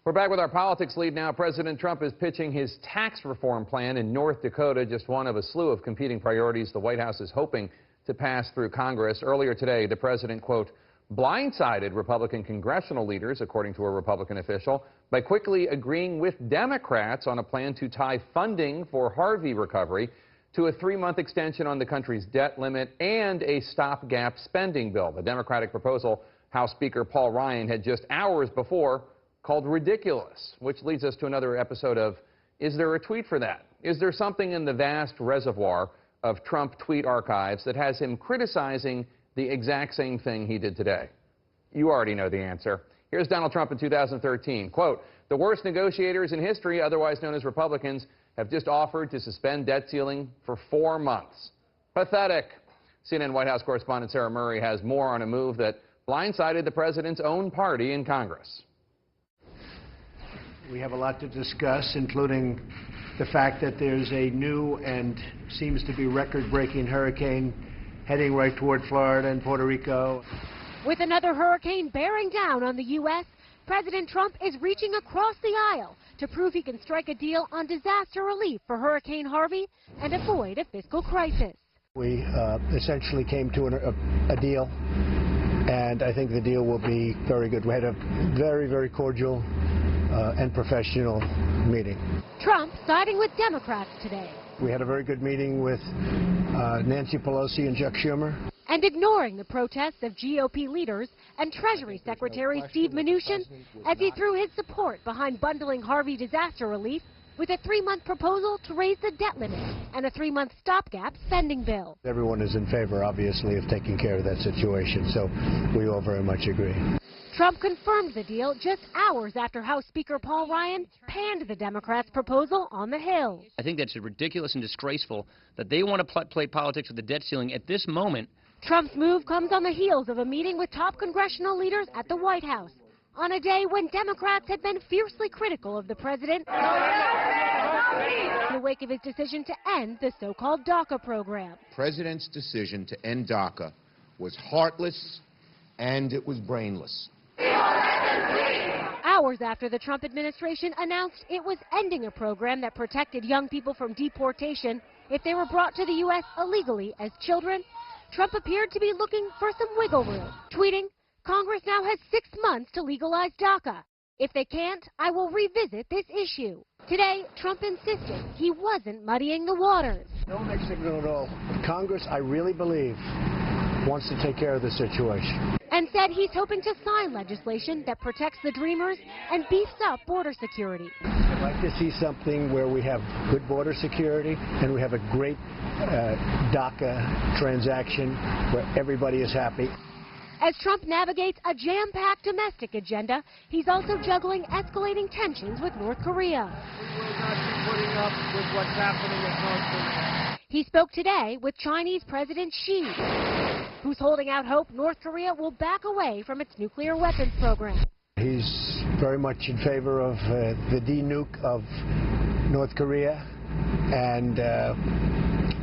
We're back with our politics lead now. President Trump is pitching his tax reform plan in North Dakota, just one of a slew of competing priorities the White House is hoping to pass through Congress. Earlier today, the president, quote, blindsided Republican congressional leaders, according to a Republican official, by quickly agreeing with Democrats on a plan to tie funding for Harvey recovery to a 3-month extension on the country's debt limit and a stopgap spending bill. The Democratic proposal, House Speaker Paul Ryan had just hours before called ridiculous, which leads us to another episode of, is there a tweet for that? Is there something in the vast reservoir of Trump tweet archives that has him criticizing the exact same thing he did today? You already know the answer. Here's Donald Trump in 2013. Quote, the worst negotiators in history, otherwise known as Republicans, have just offered to suspend debt ceiling for 4 months. Pathetic. CNN White House correspondent Sarah Murray has more on a move that blindsided the president's own party in Congress. We have a lot to discuss, including the fact that there's a new and seems to be record-breaking hurricane heading right toward Florida and Puerto Rico. With another hurricane bearing down on the U.S., President Trump is reaching across the aisle to prove he can strike a deal on disaster relief for Hurricane Harvey and avoid a fiscal crisis. We essentially came to a deal, and I think the deal will be very good. We had a very, very cordial and professional meeting. Trump siding with Democrats today. We had a very good meeting with Nancy Pelosi and Chuck Schumer. And ignoring the protests of GOP leaders and Treasury Secretary Steve Mnuchin as he threw his support behind bundling Harvey disaster relief with a 3-month proposal to raise the debt limit and a 3-month stopgap spending bill. Everyone is in favor, obviously, of taking care of that situation, so we all very much agree. Trump confirmed the deal just hours after House Speaker Paul Ryan panned the Democrats' proposal on the Hill. I think that's ridiculous and disgraceful that they want to play politics with the debt ceiling at this moment. Trump's move comes on the heels of a meeting with top congressional leaders at the White House on a day when Democrats had been fiercely critical of the president in the wake of his decision to end the so-called DACA program. The president's decision to end DACA was heartless and it was brainless. Hours after the Trump administration announced it was ending a program that protected young people from deportation if they were brought to the U.S. illegally as children, Trump appeared to be looking for some wiggle room, tweeting, Congress now has 6 months to legalize DACA. If they can't, I will revisit this issue. Today, Trump insisted he wasn't muddying the waters. No mixed signal at all. Congress, I really believe, wants to take care of the situation. And said he's hoping to sign legislation that protects the Dreamers and beefs up border security. I'd like to see something where we have good border security and we have a great DACA transaction where everybody is happy. As Trump navigates a jam-packed domestic agenda, he's also juggling escalating tensions with North Korea. We will not be putting up with what's happening in North Korea. He spoke today with Chinese President Xi, who's holding out hope North Korea will back away from its nuclear weapons program. He's very much in favor of the de-nuke of North Korea, and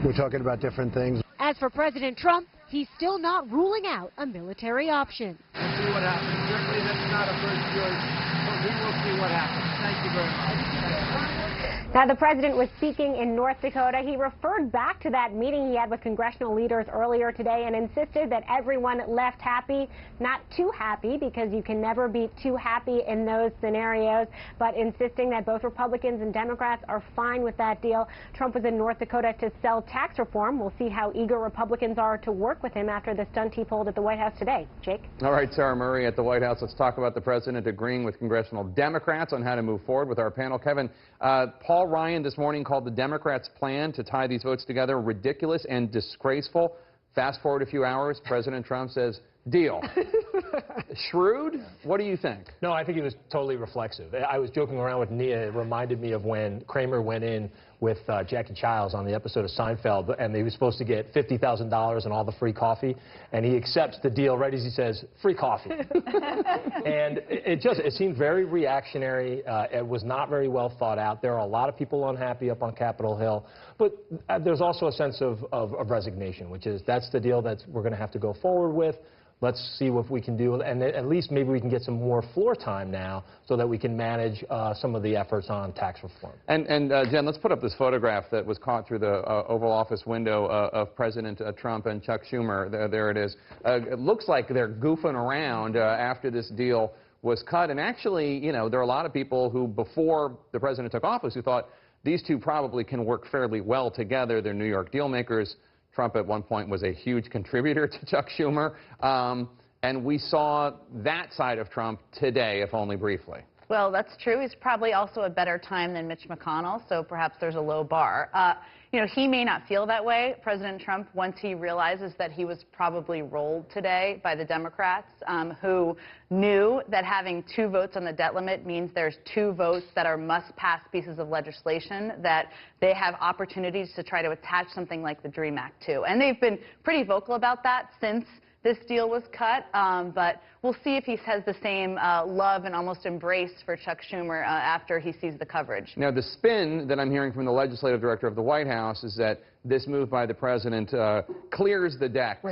we're talking about different things. As for President Trump, he's still not ruling out a military option. We'll see what happens. Certainly that's not a first choice, but we will see what happens. Thank you very much. Now, the president was speaking in North Dakota. He referred back to that meeting he had with congressional leaders earlier today and insisted that everyone left happy, not too happy, because you can never be too happy in those scenarios, but insisting that both Republicans and Democrats are fine with that deal. Trump was in North Dakota to sell tax reform. We'll see how eager Republicans are to work with him after the stunt he pulled at the White House today. Jake? All right, Sarah Murray at the White House. Let's talk about the president agreeing with congressional Democrats on how to move forward with our panel. Kevin, Paul Ryan this morning called the Democrats' plan to tie these votes together ridiculous and disgraceful. Fast forward a few hours, President Trump says, deal. Shrewd? What do you think? No, I think he was totally reflexive. I was joking around with Nia. It reminded me of when Kramer went in with Jackie Childs on the episode of Seinfeld, and he was supposed to get $50,000 and all the free coffee, and he accepts the deal right as he says, free coffee. And it seemed very reactionary. It was not very well thought out. There are a lot of people unhappy up on Capitol Hill, but there's also a sense of resignation, which is that's the deal that we're going to have to go forward with. let's see what we can do, and at least maybe we can get some more floor time now so that we can manage some of the efforts on tax reform. And Jen, let's put up this photograph that was caught through the Oval Office window of President Trump and Chuck Schumer. There it is. It looks like they're goofing around after this deal was cut. And actually, you know, there are a lot of people who, before the president took office, who thought these two probably can work fairly well together. They're New York deal makers. Trump at one point was a huge contributor to Chuck Schumer. And we saw that side of Trump today, if only briefly. Well, that's true. He's probably also a better time than Mitch McConnell, so perhaps there's a low bar. You know, he may not feel that way, President Trump, once he realizes that he was probably rolled today by the Democrats, who knew that having 2 votes on the debt limit means there's 2 votes that are must-pass pieces of legislation that they have opportunities to try to attach something like the DREAM Act to. And they've been pretty vocal about that since this deal was cut, but we'll see if he has the same love and almost embrace for Chuck Schumer after he sees the coverage. Now, the spin that I'm hearing from the legislative director of the White House is that this move by the president clears the decks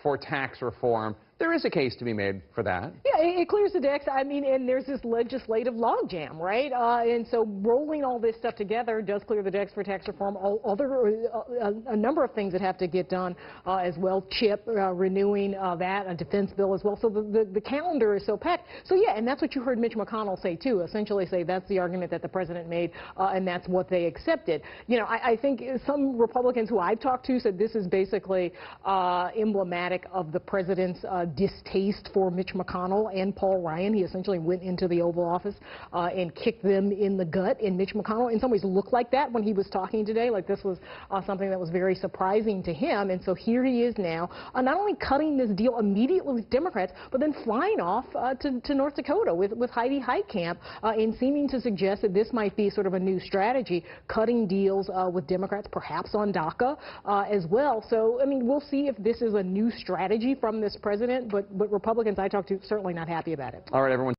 for tax reform. There is a case to be made for that. Yeah, it clears the decks. I mean, and there's this legislative logjam, right? And so rolling all this stuff together does clear the decks for tax reform. A number of things that have to get done as well. CHIP, renewing that, a defense bill as well. So the calendar is so packed. So yeah, and that's what you heard Mitch McConnell say too. Essentially say that's the argument that the president made, and that's what they accepted. You know, I think some Republicans who I've talked to said this is basically emblematic of the president's distaste for Mitch McConnell and Paul Ryan. He essentially went into the Oval Office and kicked them in the gut. And Mitch McConnell in some ways looked like that when he was talking today, like this was something that was very surprising to him. And so here he is now, not only cutting this deal immediately with Democrats, but then flying off to North Dakota with Heidi Heitkamp and seeming to suggest that this might be sort of a new strategy, cutting deals with Democrats, perhaps on DACA as well. So, I mean, we'll see if this is a new strategy from this president. But Republicans I talked to certainly not happy about it. All right, everyone.